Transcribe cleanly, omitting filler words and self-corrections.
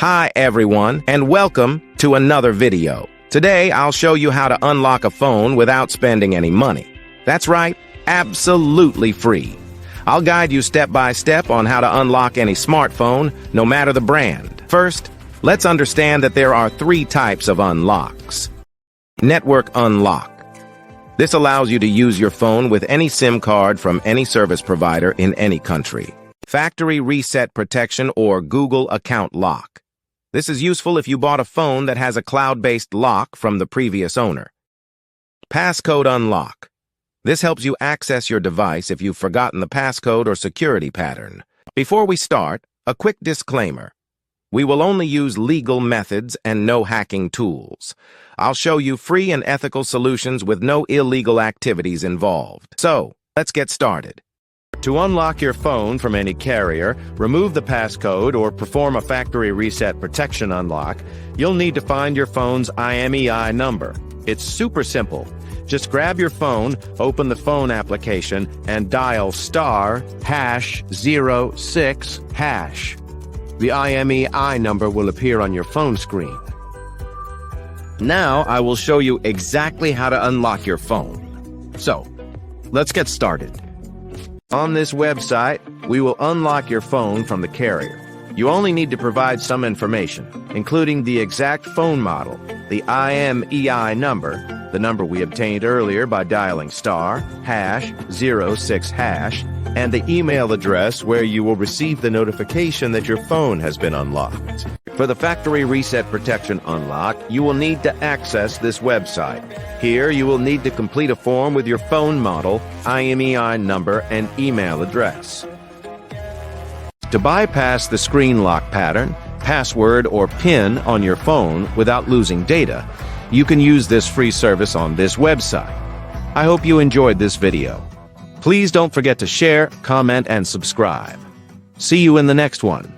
Hi everyone, and welcome to another video. Today, I'll show you how to unlock a phone without spending any money. That's right, absolutely free. I'll guide you step by step on how to unlock any smartphone, no matter the brand. First, let's understand that there are three types of unlocks. Network unlock. This allows you to use your phone with any SIM card from any service provider in any country. Factory reset protection or Google account lock. This is useful if you bought a phone that has a cloud-based lock from the previous owner. Passcode unlock. This helps you access your device if you've forgotten the passcode or security pattern. Before we start, a quick disclaimer. We will only use legal methods and no hacking tools. I'll show you free and ethical solutions with no illegal activities involved. So, let's get started. To unlock your phone from any carrier, remove the passcode, or perform a factory reset protection unlock, you'll need to find your phone's IMEI number. It's super simple. Just grab your phone, open the phone application, and dial *#06#. The IMEI number will appear on your phone screen. Now I will show you exactly how to unlock your phone. So, let's get started. On this website, we will unlock your phone from the carrier. You only need to provide some information, including the exact phone model, the IMEI number, the number we obtained earlier by dialing *#06#, and the email address where you will receive the notification that your phone has been unlocked. For the factory reset protection unlock, you will need to access this website. Here, you will need to complete a form with your phone model, IMEI number, and email address. To bypass the screen lock pattern, password, or PIN on your phone without losing data, you can use this free service on this website. I hope you enjoyed this video. Please don't forget to share, comment, and subscribe. See you in the next one.